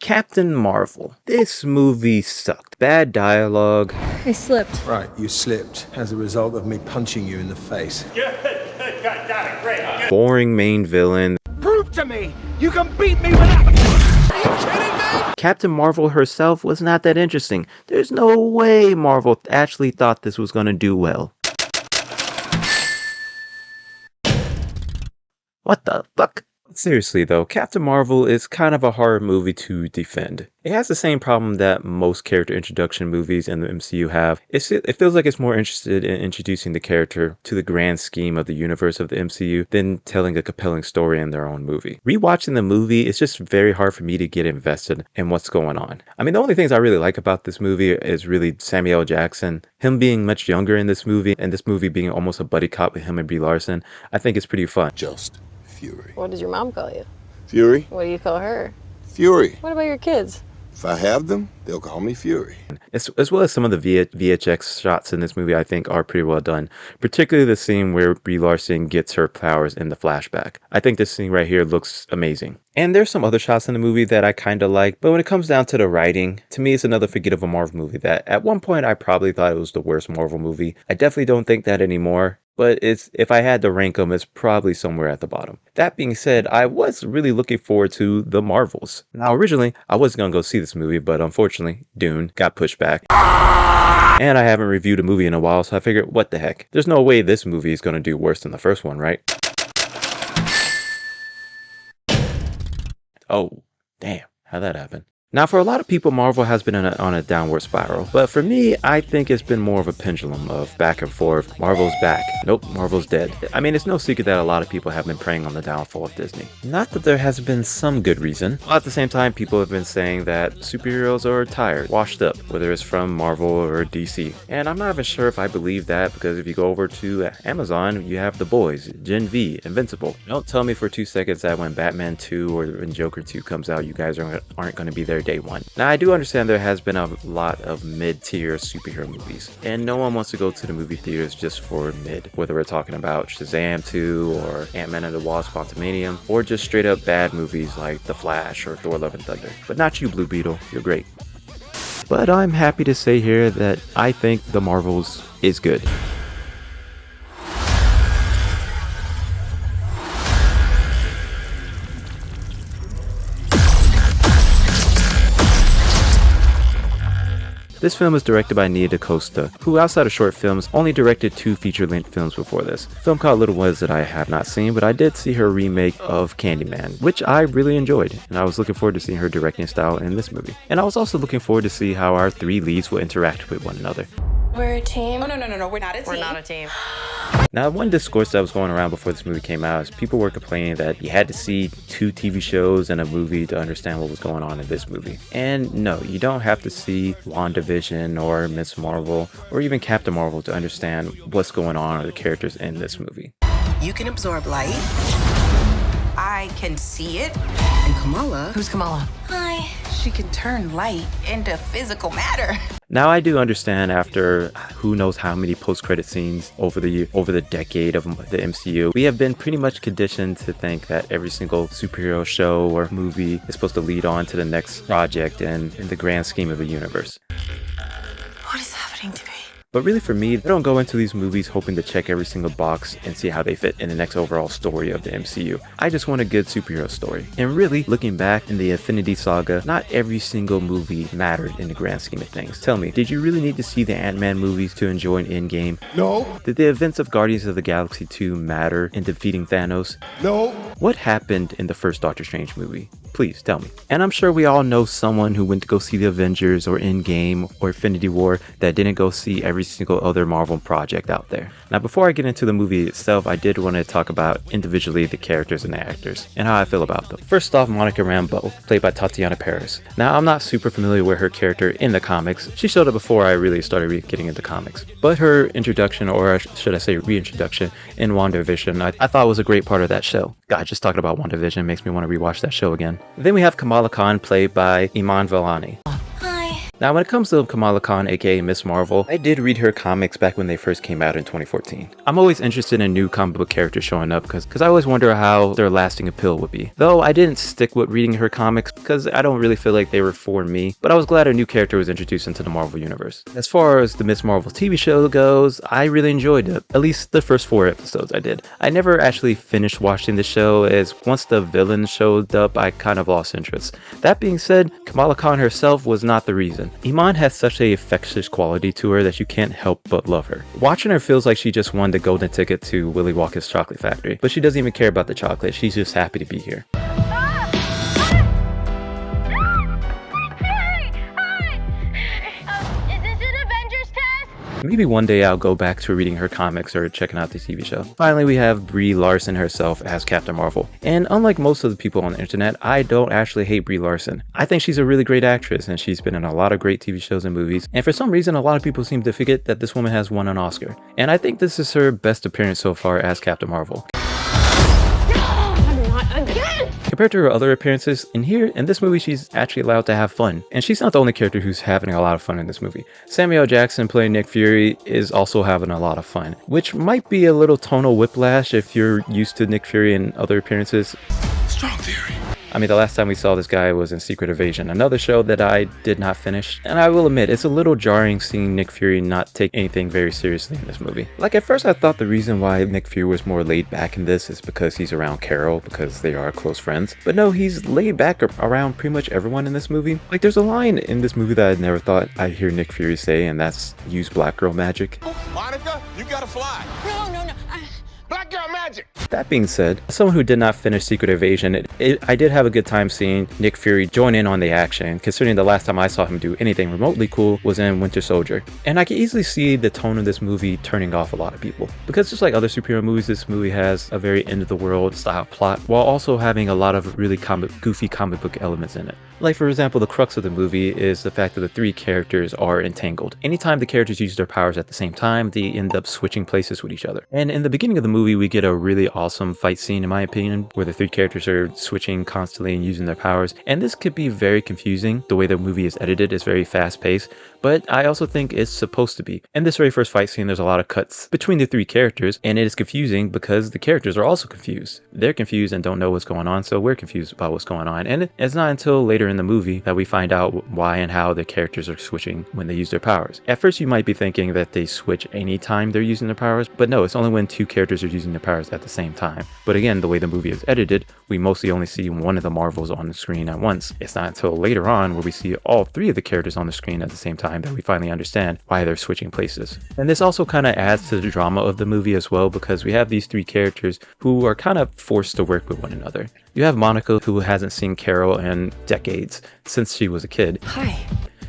Captain Marvel. This movie sucked. Bad dialogue. I slipped. Right, you slipped as a result of me punching you in the face. Good, got it, great. Good. Boring main villain. Prove to me you can beat me without. Are you kidding me? Captain Marvel herself was not that interesting. There's no way Marvel actually thought this was gonna do well. What the fuck? Seriously though, Captain Marvel is kind of a hard movie to defend. It has the same problem that most character introduction movies in the MCU have. It feels like it's more interested in introducing the character to the grand scheme of the universe of the MCU than telling a compelling story in their own movie. Rewatching the movie, it's just very hard for me to get invested in what's going on. I mean, the only things I really like about this movie is really Samuel L. Jackson. Him being much younger in this movie, and this movie being almost a buddy cop with him and Brie Larson, I think it's pretty fun. Just Fury. What does your mom call you? Fury? What do you call her? Fury. What about your kids? If I have them, they'll call me Fury. As well as some of the VHX shots in this movie, I think are pretty well done. Particularly the scene where Brie Larson gets her powers in the flashback. I think this scene right here looks amazing. And there's some other shots in the movie that I kind of like, but when it comes down to the writing, to me it's another forgettable Marvel movie that at one point I probably thought it was the worst Marvel movie. I definitely don't think that anymore. But if I had to rank them, it's probably somewhere at the bottom. That being said, I was really looking forward to The Marvels. Now, originally, I was going to go see this movie, but unfortunately, Dune got pushed back. And I haven't reviewed a movie in a while, so I figured, what the heck? There's no way this movie is going to do worse than the first one, right? Oh, damn. How'd that happen? Now, for a lot of people, Marvel has been on a downward spiral, but for me, I think it's been more of a pendulum of back and forth. Marvel's back. Nope, Marvel's dead. I mean, it's no secret that a lot of people have been preying on the downfall of Disney. Not that there hasn't been some good reason, but at the same time, people have been saying that superheroes are tired, washed up, whether it's from Marvel or DC. And I'm not even sure if I believe that, because if you go over to Amazon, you have The Boys, Gen V, Invincible. Don't tell me for 2 seconds that when Batman 2 or when Joker 2 comes out, you guys aren't going to be there day one. Now, I do understand there has been a lot of mid-tier superhero movies, and no one wants to go to the movie theaters just for mid, whether we're talking about Shazam 2 or Ant-Man and the Wasp: Quantumanium, or just straight up bad movies like The Flash or Thor: Love and Thunder. But not you, Blue Beetle, you're great. But I'm happy to say here that I think The Marvels is good. This film is directed by Nia DaCosta, who outside of short films only directed 2 feature-length films before this. A film called Little Woods that I have not seen, but I did see her remake of Candyman, which I really enjoyed, and I was looking forward to seeing her directing style in this movie. And I was also looking forward to see how our 3 leads will interact with one another. We're a team. Oh, no, we're not a team. We're not a team. Now, one discourse that was going around before this movie came out is people were complaining that you had to see 2 TV shows and a movie to understand what was going on in this movie. And no, you don't have to see WandaVision or Miss Marvel or even Captain Marvel to understand what's going on or the characters in this movie. You can absorb light. I can see it. And Kamala. Who's Kamala? Hi. She can turn light into physical matter. Now, I do understand after who knows how many post-credit scenes over the decade of the MCU, we have been pretty much conditioned to think that every single superhero show or movie is supposed to lead on to the next project in the grand scheme of the universe. What is happening to me? But really for me, I don't go into these movies hoping to check every single box and see how they fit in the next overall story of the MCU. I just want a good superhero story. And really, looking back in the Infinity Saga, not every single movie mattered in the grand scheme of things. Tell me, did you really need to see the Ant-Man movies to enjoy an Endgame? No. Did the events of Guardians of the Galaxy 2 matter in defeating Thanos? No. What happened in the first Doctor Strange movie? Please tell me. And I'm sure we all know someone who went to go see the Avengers or Endgame or Infinity War that didn't go see every single other Marvel project out there. Now, before I get into the movie itself, I did want to talk about individually the characters and the actors and how I feel about them. First off, Monica Rambeau, played by Tatiana Paris. Now, I'm not super familiar with her character in the comics. She showed up before I really started getting into comics. But her introduction, or should I say reintroduction, in WandaVision, I thought was a great part of that show. God, just talking about WandaVision makes me want to rewatch that show again. Then we have Kamala Khan, played by Iman Vellani. Now, when it comes to Kamala Khan, aka Miss Marvel, I did read her comics back when they first came out in 2014. I'm always interested in new comic book characters showing up because I always wonder how their lasting appeal would be. Though I didn't stick with reading her comics because I don't really feel like they were for me, but I was glad a new character was introduced into the Marvel Universe. As far as the Miss Marvel TV show goes, I really enjoyed it. At least the first 4 episodes I did. I never actually finished watching the show, as once the villain showed up, I kind of lost interest. That being said, Kamala Khan herself was not the reason. Iman has such a infectious quality to her that you can't help but love her. Watching her feels like she just won the golden ticket to Willy Wonka's chocolate factory, but she doesn't even care about the chocolate, she's just happy to be here. Maybe one day I'll go back to reading her comics or checking out the TV show. Finally, we have Brie Larson herself as Captain Marvel. And unlike most of the people on the internet, I don't actually hate Brie Larson. I think she's a really great actress and she's been in a lot of great TV shows and movies. And for some reason, a lot of people seem to forget that this woman has won an Oscar. And I think this is her best appearance so far as Captain Marvel. Compared to her other appearances, in this movie she's actually allowed to have fun. And she's not the only character who's having a lot of fun in this movie. Samuel Jackson playing Nick Fury is also having a lot of fun, which might be a little tonal whiplash if you're used to Nick Fury in other appearances. Strong theory. I mean, the last time we saw this guy was in Secret Invasion, another show that I did not finish. And I will admit, it's a little jarring seeing Nick Fury not take anything very seriously in this movie. Like, at first I thought the reason why Nick Fury was more laid back in this is because he's around Carol, because they are close friends. But no, he's laid back around pretty much everyone in this movie. Like, there's a line in this movie that I never thought I'd hear Nick Fury say, and that's, "Use black girl magic." Monica, you gotta fly. No. Black girl magic. That being said, as someone who did not finish Secret Invasion, I did have a good time seeing Nick Fury join in on the action, considering the last time I saw him do anything remotely cool was in Winter Soldier. And I can easily see the tone of this movie turning off a lot of people. Because just like other superhero movies, this movie has a very end-of-the-world style plot, while also having a lot of really goofy comic book elements in it. Like, for example, the crux of the movie is the fact that the 3 characters are entangled. Anytime the characters use their powers at the same time, they end up switching places with each other. And in the beginning of the movie, we get a really awesome fight scene, in my opinion, where the 3 characters are switching constantly and using their powers. And this could be very confusing. The way the movie is edited is very fast-paced, but I also think it's supposed to be. In this very first fight scene, there's a lot of cuts between the 3 characters, and it is confusing because the characters are also confused. They're confused and don't know what's going on, so we're confused about what's going on. And it's not until later in the movie that we find out why and how the characters are switching when they use their powers. At first, you might be thinking that they switch anytime they're using their powers, but no, it's only when 2 characters are using their powers at the same time. But again, the way the movie is edited, we mostly only see one of the Marvels on the screen at once. It's not until later on where we see all 3 of the characters on the screen at the same time that we finally understand why they're switching places. And this also kind of adds to the drama of the movie as well, because we have these 3 characters who are kind of forced to work with one another. You have Monica, who hasn't seen Carol in decades, since she was a kid. Hi.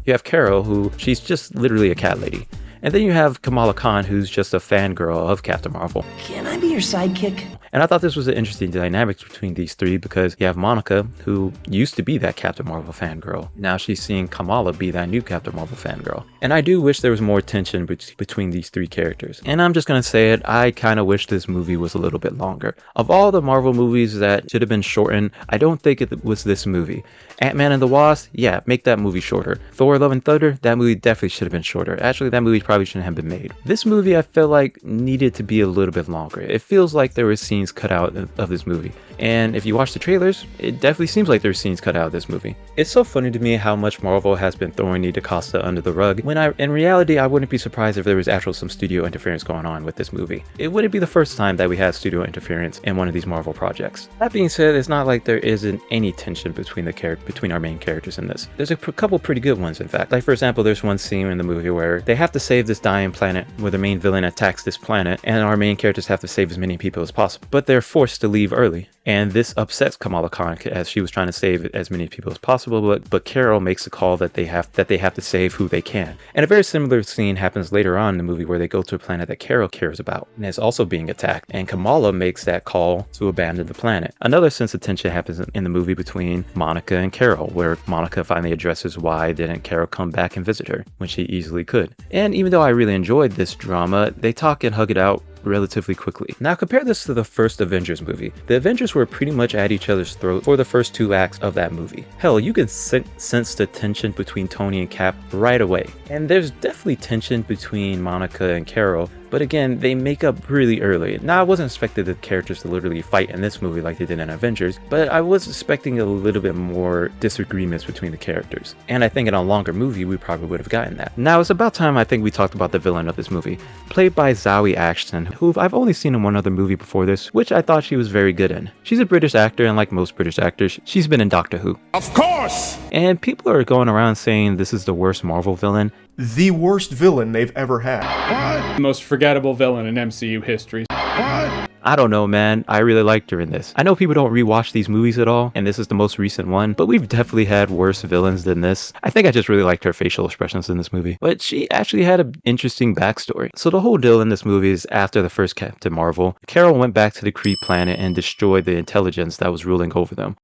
You have Carol, who she's just literally a cat lady. And then you have Kamala Khan, who's just a fangirl of Captain Marvel. Can I be your sidekick? And I thought this was an interesting dynamic between these 3, because you have Monica, who used to be that Captain Marvel fangirl. Now she's seeing Kamala be that new Captain Marvel fangirl. And I do wish there was more tension between these 3 characters. And I'm just gonna say it, I kind of wish this movie was a little bit longer. Of all the Marvel movies that should have been shortened, I don't think it was this movie. Ant-Man and the Wasp, yeah, make that movie shorter. Thor: Love and Thunder, that movie definitely should have been shorter. Actually, that movie probably shouldn't have been made. This movie, I feel like, needed to be a little bit longer. It feels like there were scenes cut out of this movie. And if you watch the trailers, it definitely seems like there's scenes cut out of this movie. It's so funny to me how much Marvel has been throwing Nia DaCosta under the rug, when in reality, I wouldn't be surprised if there was actual some studio interference going on with this movie. It wouldn't be the first time that we had studio interference in one of these Marvel projects. That being said, it's not like there isn't any tension between our main characters in this. There's a couple pretty good ones, in fact. Like, for example, there's one scene in the movie where they have to save this dying planet, where the main villain attacks this planet, and our main characters have to save as many people as possible. But they're forced to leave early. And this upsets Kamala Khan, as she was trying to save as many people as possible, but Carol makes a call that they have to save who they can. And a very similar scene happens later on in the movie where they go to a planet that Carol cares about and is also being attacked, and Kamala makes that call to abandon the planet. Another sense of tension happens in the movie between Monica and Carol, where Monica finally addresses why didn't Carol come back and visit her when she easily could. And even though I really enjoyed this drama, they talk and hug it out relatively quickly. Now compare this to the first Avengers movie. The Avengers were pretty much at each other's throat for the first 2 acts of that movie. Hell, you can sense the tension between Tony and Cap right away. And there's definitely tension between Monica and Carol, but again, they make up really early. Now, I wasn't expecting the characters to literally fight in this movie like they did in Avengers, but I was expecting a little bit more disagreements between the characters. And I think in a longer movie, we probably would have gotten that. Now, it's about time I think we talked about the villain of this movie, played by Zoe Ashton, who I've only seen in one other movie before this, which I thought she was very good in. She's a British actor, and like most British actors, she's been in Doctor Who. Of course! And people are going around saying this is the worst Marvel villain. The worst villain they've ever had. The most forgettable villain in MCU history. I don't know, man. I really liked her in this. I know people don't rewatch these movies at all, and this is the most recent one, but we've definitely had worse villains than this. I think I just really liked her facial expressions in this movie. But she actually had an interesting backstory. So the whole deal in this movie is after the first Captain Marvel, Carol went back to the Kree planet and destroyed the intelligence that was ruling over them.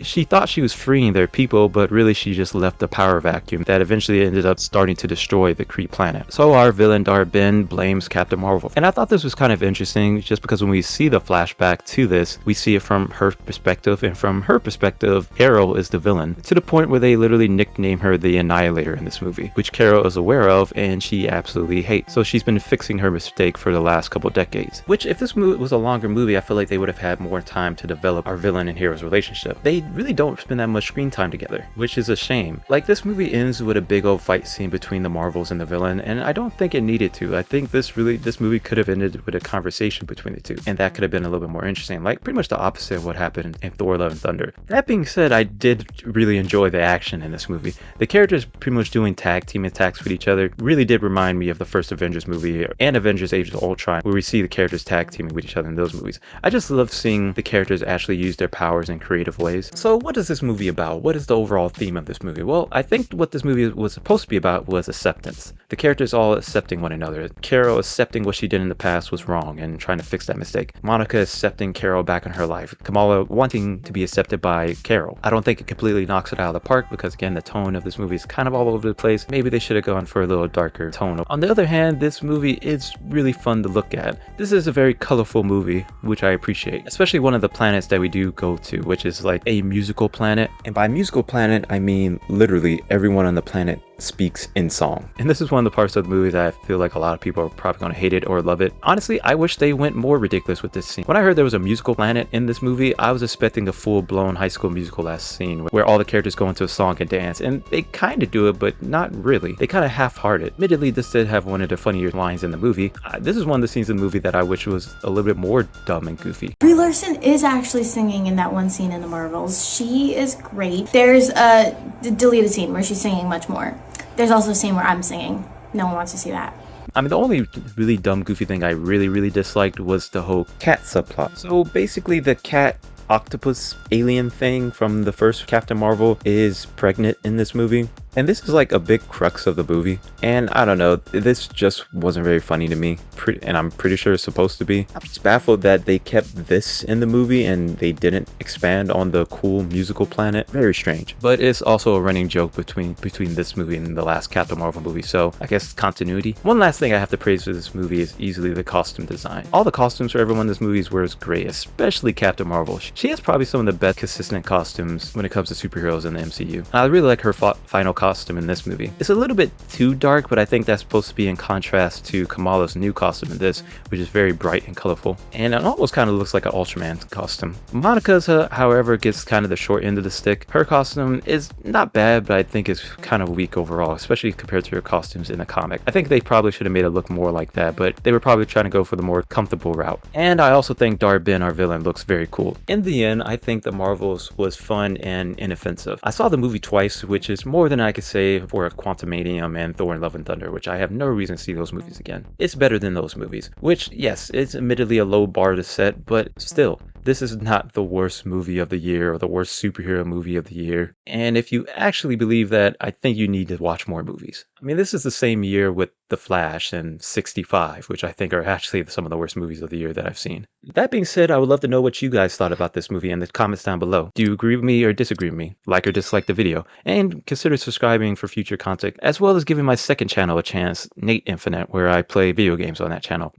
She thought she was freeing their people, but really she just left a power vacuum that eventually ended up starting to destroy the Kree planet. So our villain Dar-Benn blames Captain Marvel. And I thought this was kind of interesting just because when we see the flashback to this, we see it from her perspective, and from her perspective, Carol is the villain, to the point where they literally nickname her the Annihilator in this movie, which Carol is aware of and she absolutely hates. So she's been fixing her mistake for the last couple decades. Which, if this movie was a longer movie, I feel like they would have had more time to develop our villain and hero's relationship. They really don't spend that much screen time together, which is a shame. Like, this movie ends with a big old fight scene between the Marvels and the villain, and I don't think it needed to. I think this movie could have ended with a conversation between the two, and that could have been a little bit more interesting, like pretty much the opposite of what happened in Thor: Love and Thunder. That being said, I did really enjoy the action in this movie. The characters pretty much doing tag team attacks with each other really did remind me of the first Avengers movie and Avengers Age of Ultron, where we see the characters tag teaming with each other in those movies. I just love seeing the characters actually use their powers in creative ways. So what is this movie about? What is the overall theme of this movie? Well, I think what this movie was supposed to be about was acceptance. The characters all accepting one another. Carol accepting what she did in the past was wrong and trying to fix that mistake. Monica accepting Carol back in her life. Kamala wanting to be accepted by Carol. I don't think it completely knocks it out of the park because, again, the tone of this movie is kind of all over the place. Maybe they should have gone for a little darker tone. On the other hand, this movie is really fun to look at. This is a very colorful movie, which I appreciate. Especially one of the planets that we do go to, which is like a musical planet. And by musical planet, I mean literally everyone on the planet speaks in song. And this is one of the parts of the movie that I feel like a lot of people are probably going to hate it or love it. Honestly, I wish they went more ridiculous with this scene. When I heard there was a musical planet in this movie, I was expecting a full-blown High School Musical last scene where all the characters go into a song and dance, and they kind of do it, but not really. They kind of half-hearted. Admittedly, this did have one of the funnier lines in the movie. This is one of the scenes in the movie that I wish was a little bit more dumb and goofy. Brie Larson is actually singing in that one scene in the Marvels. She is great. There's a deleted scene where she's singing much more. There's also a scene where I'm singing. No one wants to see that. I mean, the only really dumb, goofy thing I really disliked was the whole cat subplot. So basically, the cat octopus alien thing from the first Captain Marvel is pregnant in this movie. And this is like a big crux of the movie. And I don't know, this just wasn't very funny to me. And I'm pretty sure it's supposed to be. I'm just baffled that they kept this in the movie and they didn't expand on the cool musical planet. Very strange. But it's also a running joke between this movie and the last Captain Marvel movie. So I guess continuity. One last thing I have to praise for this movie is easily the costume design. All the costumes for everyone in this movie is great, especially Captain Marvel. She has probably some of the best consistent costumes when it comes to superheroes in the MCU. And I really like her final costume in this movie. It's a little bit too dark, but I think that's supposed to be in contrast to Kamala's new costume in this, which is very bright and colorful. And it almost kind of looks like an Ultraman costume. Monica's, however, gets kind of the short end of the stick. Her costume is not bad, but I think it's kind of weak overall, especially compared to her costumes in the comic. I think they probably should have made it look more like that, but they were probably trying to go for the more comfortable route. And I also think Dar-Benn, our villain, looks very cool. In the end, I think The Marvels was fun and inoffensive. I saw the movie twice, which is more than I could say for Quantumanium and Thor: Love and Thunder, which I have no reason to see those movies again. It's better than those movies, which, yes, it's admittedly a low bar to set, but still, this is not the worst movie of the year or the worst superhero movie of the year. And if you actually believe that, I think you need to watch more movies. I mean, this is the same year with The Flash and 65, which I think are actually some of the worst movies of the year that I've seen. That being said, I would love to know what you guys thought about this movie in the comments down below. Do you agree with me or disagree with me? Like or dislike the video? And consider subscribing for future content, as well as giving my second channel a chance, Nate Infinite, where I play video games on that channel.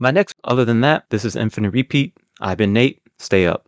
Other than that, this is Infinite Repeat. I've been Nate. Stay up.